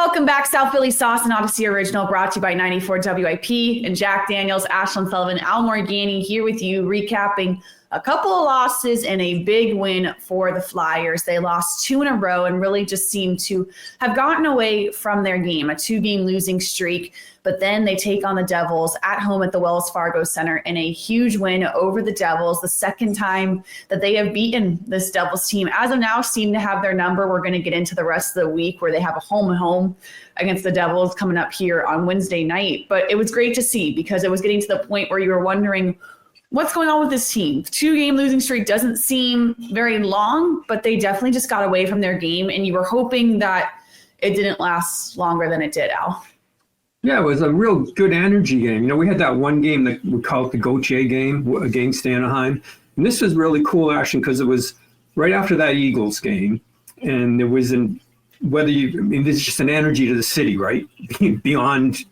Welcome back, South Philly Sauce and Audacy Original, brought to you by 94 WIP and Jack Daniels, Ashlyn, Sullivan, Al Morganti here with you, recapping a couple of losses and a big win for the Flyers. They lost 2 in a row and really just seemed to have gotten away from their game, a 2-game losing streak. But then they take on the Devils at home at the Wells Fargo Center in a huge win over the Devils, the second time that they have beaten this Devils team. As of now, seem to have their number. We're going to get into the rest of the week where they have a home against the Devils coming up here on Wednesday night. But it was great to see because it was getting to the point where you were wondering, what's going on with this team? 2-game losing streak doesn't seem very long, but they definitely just got away from their game, and you were hoping that it didn't last longer than it did, Al. Yeah, it was a real good energy game. You know, we had that one game that we call it the Gauthier game against Anaheim. And this was really cool, Ashlyn, because it was right after that Eagles game. And there was there's just an energy to the city, right? Beyond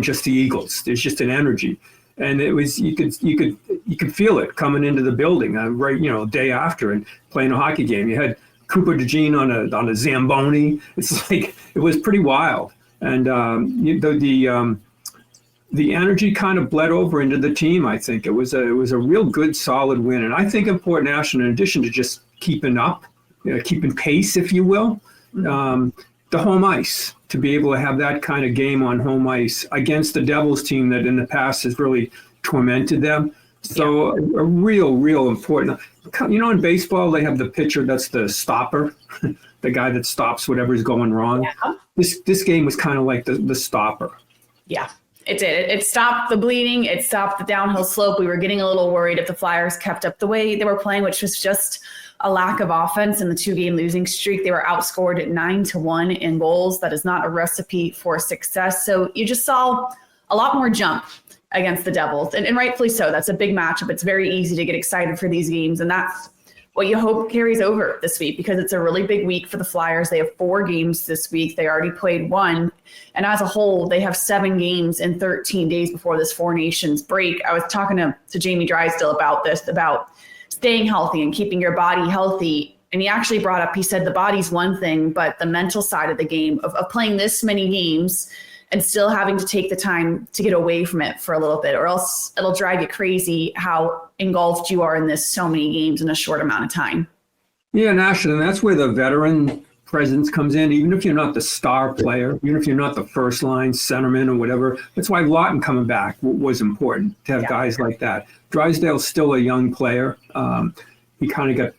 just the Eagles. There's just an energy. And it was, you could feel it coming into the building, right, day after and playing a hockey game. You had Cooper DeJean on a Zamboni. It's like, it was pretty wild. And the energy kind of bled over into the team. I think it was a real good, solid win. And I think important, Ashlyn, in addition to just keeping pace, if you will, the home ice, to be able to have that kind of game on home ice against the Devils team that in the past has really tormented them. So a real important. In baseball, they have the pitcher that's the stopper, the guy that stops whatever's going wrong. Yeah. This game was kind of like the stopper. Yeah, it did. It stopped the bleeding. It stopped the downhill slope. We were getting a little worried if the Flyers kept up the way they were playing, which was just a lack of offense in the 2-game losing streak. They were outscored at 9-1 in goals. That is not a recipe for success. So you just saw a lot more jump against the Devils, and rightfully so. That's a big matchup. It's very easy to get excited for these games, and that's what you hope carries over this week because it's a really big week for the Flyers. They have 4 games this week. They already played 1, and as a whole, they have 7 games in 13 days before this 4 Nations break. I was talking to Jamie Drysdale about this, about staying healthy and keeping your body healthy. And he actually brought up, he said the body's one thing, but the mental side of the game of playing this many games and still having to take the time to get away from it for a little bit, or else it'll drive you crazy how engulfed you are in this so many games in a short amount of time. Yeah, and Ashlyn, that's where the veteran presence comes in, even if you're not the star player, even if you're not the first line centerman or whatever. That's why Lawton coming back was important, to have guys like that. Drysdale's still a young player. He kind of got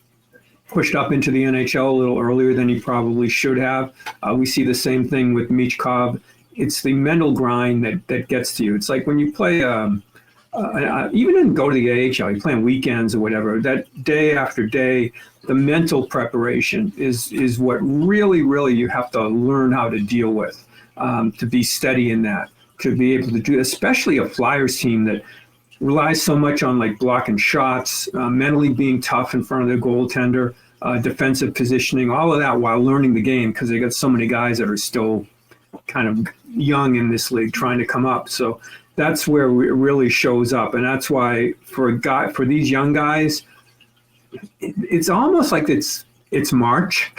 pushed up into the NHL a little earlier than he probably should have. We see the same thing with Michkov. It's the mental grind that gets to you. It's like when you play, even go to the AHL, you play on weekends or whatever, that day after day, the mental preparation is what really you have to learn how to deal with, to be steady in that, to be able to do, especially a Flyers team that relies so much on like blocking shots, mentally being tough in front of their goaltender, defensive positioning, all of that while learning the game, because they got so many guys that are still kind of young in this league trying to come up. So that's where it really shows up. And that's why for these young guys, it's almost like it's March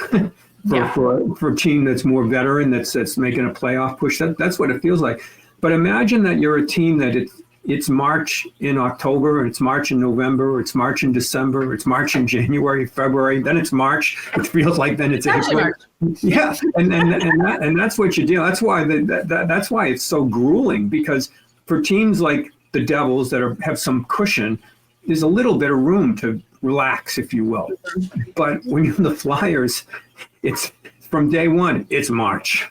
for a team that's more veteran, that's making a playoff push. That's what it feels like. But imagine that you're a team that it's March in October, it's March in November, it's March in December, it's March in January, February, then it's March. It feels like then it's April. Yeah, and that's what you do. That's why that's why it's so grueling, because for teams like the Devils that have some cushion, there's a little bit of room to relax, if you will. But when you're the Flyers, it's from day one, it's March.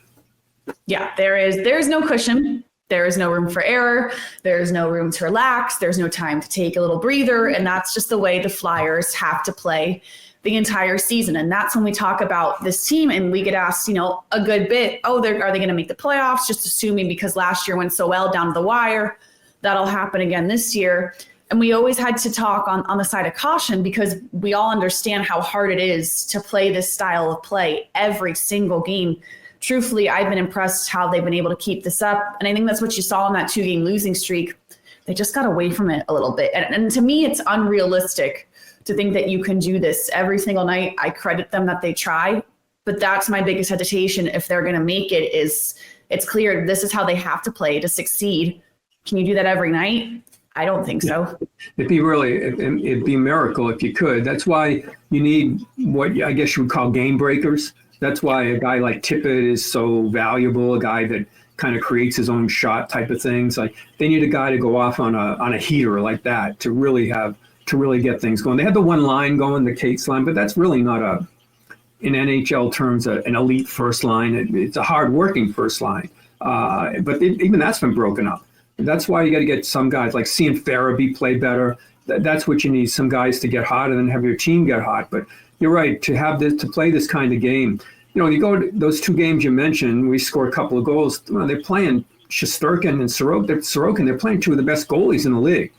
Yeah, there's no cushion. There is no room for error. There's no room to relax. There's no time to take a little breather. And that's just the way the Flyers have to play the entire season. And that's when we talk about this team and we get asked, a good bit, are they going to make the playoffs? Just assuming because last year went so well down to the wire, that'll happen again this year. And we always had to talk on the side of caution because we all understand how hard it is to play this style of play every single game. Truthfully, I've been impressed how they've been able to keep this up. And I think that's what you saw in that 2-game losing streak. They just got away from it a little bit. And to me, it's unrealistic to think that you can do this every single night. I credit them that they try, But that's my biggest hesitation. If they're going to make it, is it's clear this is how they have to play to succeed. Can you do that every night? I don't think so. It'd be a miracle if you could. That's why you need what I guess you would call game breakers. That's why a guy like Tippett is so valuable, a guy that kind of creates his own shot type of things. Like they need a guy to go off on a heater like that to really get things going. They have the one line going, the Cates line, but that's really not in NHL terms, an elite first line. It's a hard-working first line. But even that's been broken up. That's why you got to get some guys, like seeing Farabee play better. That's what you need, some guys to get hot and then have your team get hot. But you're right, to play this kind of game. You go to those two games you mentioned, we score a couple of goals. They're playing Shesterkin and Sorokin. They're playing two of the best goalies in the league.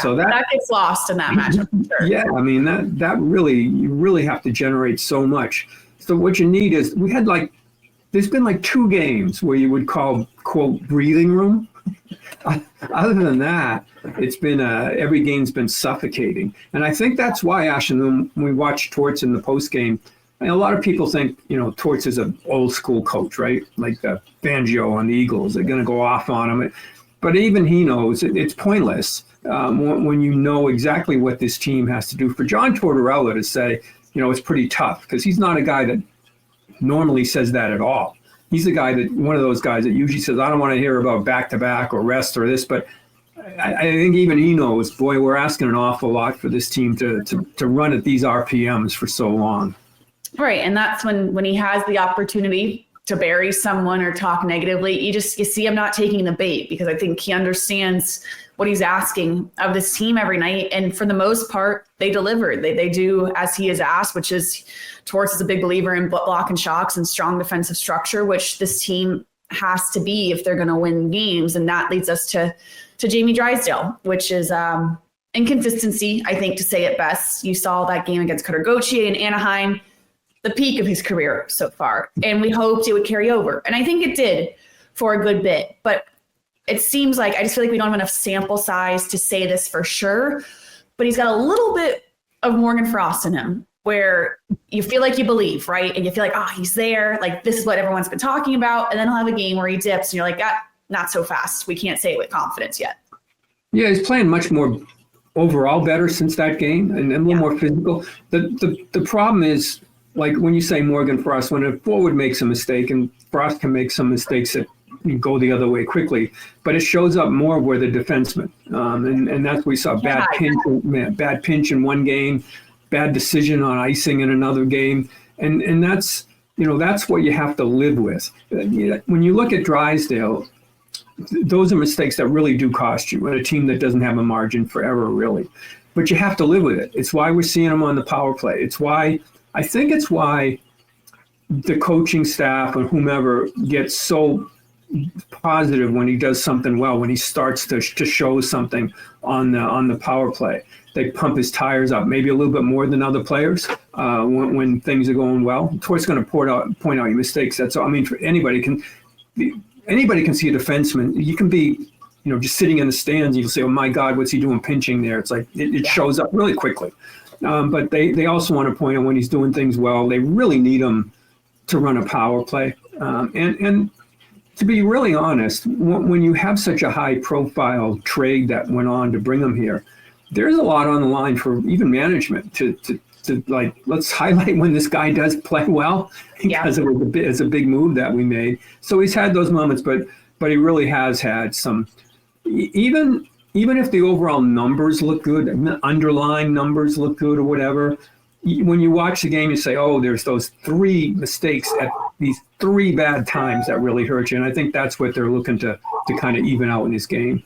So that gets lost in that matchup. Sure. Yeah, I mean that really, you really have to generate so much. So what you need is, there's been 2 games where you would call quote breathing room. Other than that, it's been every game's been suffocating, and I think that's why, Ashlyn, when we watch Torts in the post game, a lot of people think Torts is an old school coach, right? Like the Fangio on the Eagles, they're going to go off on him. But even he knows it's pointless when you know exactly what this team has to do. For John Tortorella to say, it's pretty tough, because he's not a guy that normally says that at all. He's one of those guys that usually says, I don't want to hear about back-to-back or rest or this, but I think even he knows, boy, we're asking an awful lot for this team to run at these RPMs for so long. Right, and that's when he has the opportunity to bury someone or talk negatively, you see him not taking the bait, because I think he understands what he's asking of this team every night. And for the most part, they deliver. They do as he has asked, which is Torts is a big believer in block and shocks and strong defensive structure, which this team has to be if they're going to win games. And that leads us to Jamie Drysdale, which is inconsistency, I think, to say it best. You saw that game against Cutter Gauthier in Anaheim, the peak of his career so far. And we hoped it would carry over. And I think it did for a good bit. But it seems like, I just feel like we don't have enough sample size to say this for sure. But he's got a little bit of Morgan Frost in him, where you feel like you believe, right? And you feel like, he's there. Like, this is what everyone's been talking about. And then he'll have a game where he dips and you're like, not so fast. We can't say it with confidence yet. Yeah, he's playing much more overall better since that game, and a little more physical. The problem is, like when you say Morgan Frost, when a forward makes a mistake, and Frost can make some mistakes that go the other way quickly, but it shows up more where the defenseman, and that's what we saw. Bad pinch in one game, bad decision on icing in another game, and that's that's what you have to live with. When you look at Drysdale, those are mistakes that really do cost you, and a team that doesn't have a margin for error, really. But you have to live with it. It's why we're seeing him on the power play. I think it's why the coaching staff or whomever gets so positive when he does something well, when he starts to show something on the power play. They pump his tires up maybe a little bit more than other players when things are going well. Tort's going to point out your mistakes. That's all. I mean, anybody can see a defenseman. You can be, just sitting in the stands. You can say, "Oh my God, what's he doing pinching there?" It's like it shows up really quickly. But they also want to point out when he's doing things well. They really need him to run a power play. And to be really honest, when you have such a high-profile trade that went on to bring him here, there's a lot on the line for even management to let's highlight when this guy does play well, because it's a big move that we made. So he's had those moments, but he really has had some, even if the overall numbers look good, underlying numbers look good or whatever, when you watch the game, you say, there's those 3 mistakes at these 3 bad times that really hurt you. And I think that's what they're looking to kind of even out in this game.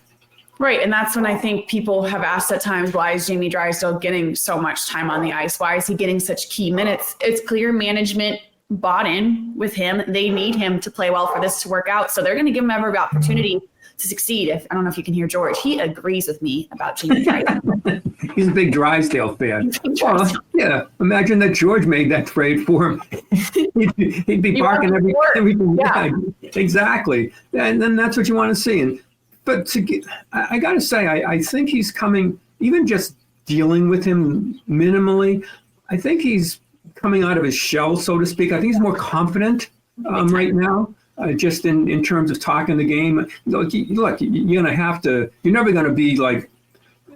Right. And that's when I think people have asked at times, why is Jamie Drysdale getting so much time on the ice? Why is he getting such key minutes? It's clear management bought in with him. They need him to play well for this to work out. So they're going to give him every opportunity to succeed. I don't know if you can hear George. He agrees with me about Jamie Drysdale. He's a big Drysdale fan. Yeah. Imagine that George made that trade for him. he'd be barking everything. Yeah, exactly. And then that's what you want to see. But I got to say, I think he's coming, even just dealing with him minimally, I think he's coming out of his shell, so to speak. I think he's more confident right now, just in terms of talking the game. Look, you're never going to be like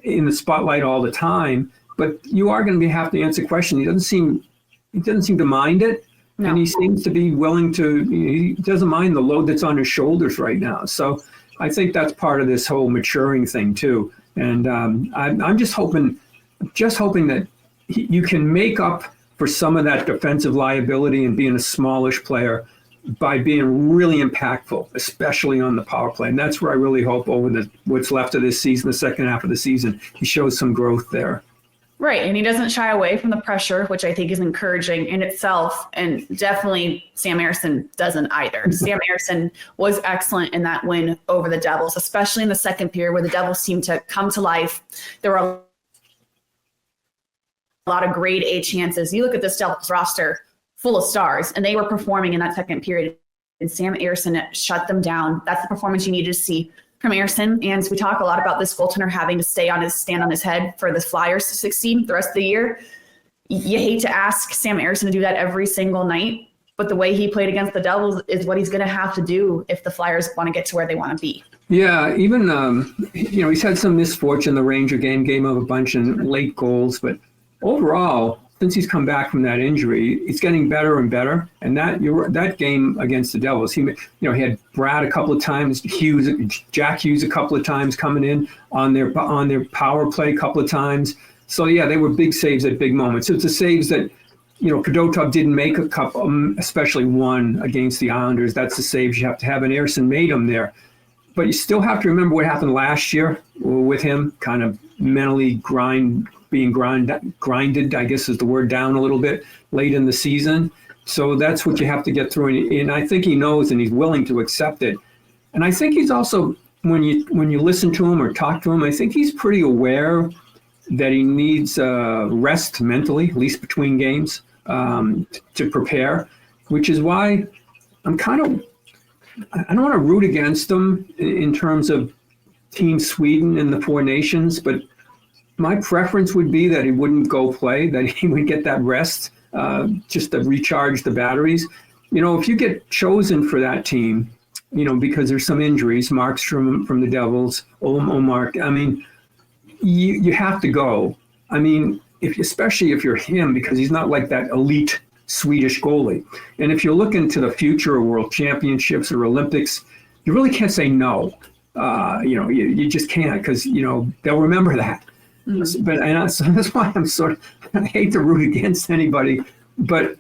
in the spotlight all the time, but you are going to have to answer questions. He doesn't seem to mind it. No. And he seems to be willing to, he doesn't mind the load that's on his shoulders right now. So I think that's part of this whole maturing thing too. And I'm just hoping that you can make up for some of that defensive liability and being a smallish player by being really impactful, especially on the power play. And that's where I really hope over what's left of this season, the second half of the season, he shows some growth there. Right. And he doesn't shy away from the pressure, which I think is encouraging in itself. And definitely Sam Ersson doesn't either. Sam Ersson was excellent in that win over the Devils, especially in the second period where the Devils seemed to come to life. There were a lot of grade A chances. You look at this Devils roster full of stars, and they were performing in that second period. And Sam Ersson shut them down. That's the performance you needed to see from Ersson. And we talk a lot about this goaltender having to stand on his head for the Flyers to succeed the rest of the year. You hate to ask Sam Ersson to do that every single night, but the way he played against the Devils is what he's going to have to do if the Flyers want to get to where they want to be. Yeah, even, he's had some misfortune. The Ranger game gave him a bunch of late goals, but overall, since he's come back from that injury, it's getting better and better. And that game against the Devils, he had Brad a couple of times, Jack Hughes a couple of times coming in on their power play a couple of times. So yeah, they were big saves at big moments. So it's the saves that Fedotov didn't make a couple, especially one against the Islanders. That's the saves you have to have, and Ersson made them there. But you still have to remember what happened last year with him, kind of mentally being grinded, I guess is the word, down a little bit late in the season. So that's what you have to get through. And I think he knows and he's willing to accept it. And I think he's also, when you listen to him or talk to him, I think he's pretty aware that he needs rest mentally, at least between games, to prepare, which is why I don't want to root against him in terms of Team Sweden and the Four Nations, but my preference would be that he wouldn't go play, that he would get that rest, just to recharge the batteries. If you get chosen for that team, because there's some injuries, Markstrom from the Devils, Omar, you have to go. Especially if you're him, because he's not like that elite Swedish goalie. And if you look into the future of World Championships or Olympics, you really can't say no. You just can't, because, they'll remember that. Mm-hmm. But so that's why I hate to root against anybody,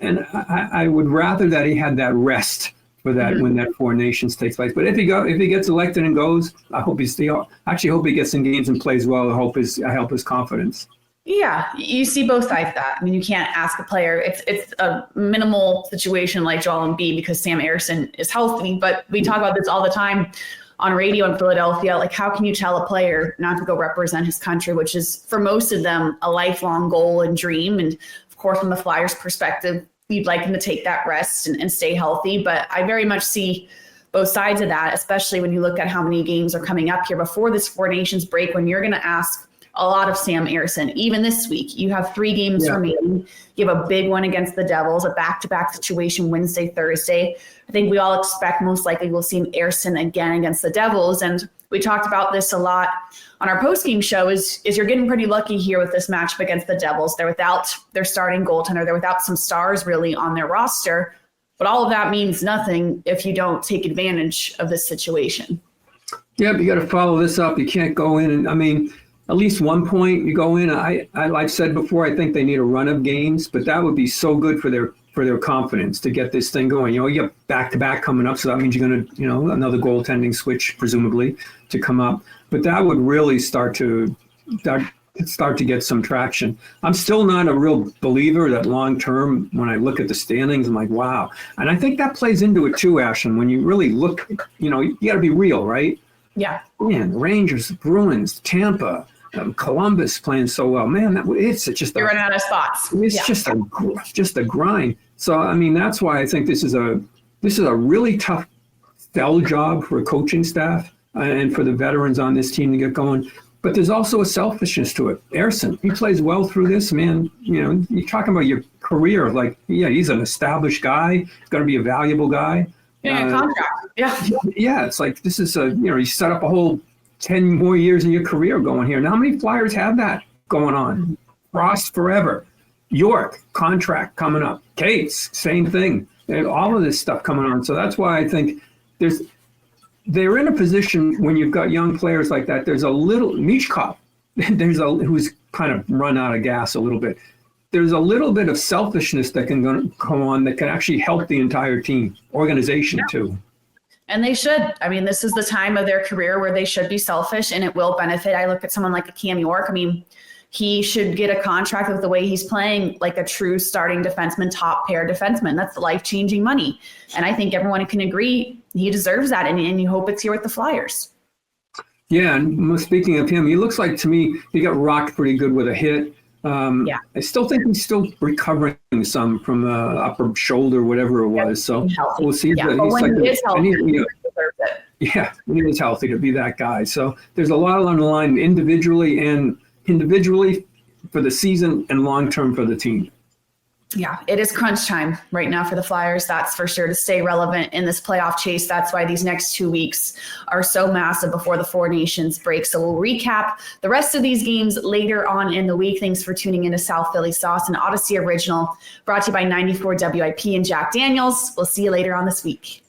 and I would rather that he had that rest for that when that Four Nations takes place. But if he gets elected and goes, I hope hope he gets in games and plays well. I help his confidence. Yeah, you see both sides of that. You can't ask a player. It's a minimal situation like Joel Embiid because Sam Ersson is healthy, but we talk about this all the time on radio in Philadelphia. Like, how can you tell a player not to go represent his country, which is for most of them a lifelong goal and dream. And of course, from the Flyers perspective, you'd like him to take that rest and stay healthy. But I very much see both sides of that, especially when you look at how many games are coming up here before this Four Nations break, when you're going to ask a lot of Sam Ersson. Even this week, you have 3 games remaining. You have a big one against the Devils, a back-to-back situation Wednesday, Thursday. I think we all expect most likely we'll see Ersson again against the Devils. And we talked about this a lot on our post-game show is you're getting pretty lucky here with this matchup against the Devils. They're without their starting goaltender. They're without some stars really on their roster. But all of that means nothing if you don't take advantage of this situation. Yeah, but you got to follow this up. You can't go in and, at least one point you go in. I've said before, I think they need a run of games, but that would be so good for their confidence to get this thing going. You get back-to-back coming up, so that means you're going to, another goaltending switch presumably to come up. But that would really start to get some traction. I'm still not a real believer that long-term, when I look at the standings, I'm like, wow. And I think that plays into it too, Ashlyn. When you really look, you got to be real, right? Yeah. Man, the Rangers, the Bruins, Tampa, Columbus playing so well. Man, it's just you're running out of spots. It's just a grind. So that's why I think this is a really tough sell job for a coaching staff and for the veterans on this team to get going. But there's also a selfishness to it. Erson, he plays well through this, man. You know, you're talking about your career. Like, yeah, he's an established guy. He's going to be a valuable guy. Yeah, contract. Yeah. Yeah, it's like this is you set up a whole 10 more years of your career going here. Now, how many Flyers have that going on? Frost forever. York, contract coming up. Cates, same thing. And all of this stuff coming on. So that's why I think they're in a position when you've got young players like that. There's a little Michkov, who's kind of run out of gas a little bit. There's a little bit of selfishness that can come on that can actually help the entire team, organization too. And they should. I mean, this is the time of their career where they should be selfish, and it will benefit. I look at someone like a Cam York. I mean, he should get a contract with the way he's playing, like a true starting defenseman, top pair defenseman. That's life-changing money. And I think everyone can agree he deserves that, and you hope it's here with the Flyers. Yeah, and speaking of him, he looks like, to me, he got rocked pretty good with a hit. I still think he's still recovering some from upper shoulder, whatever it was. So we'll see. Yeah, but when he is healthy, he deserves it. Yeah, when he is healthy to be that guy. So there's a lot on the line individually for the season and long-term for the team. Yeah, it is crunch time right now for the Flyers. That's for sure, to stay relevant in this playoff chase. That's why these next 2 weeks are so massive before the Four Nations break. So we'll recap the rest of these games later on in the week. Thanks for tuning into South Philly Sauce, an Audacy original, brought to you by 94 WIP and Jack Daniels. We'll see you later on this week.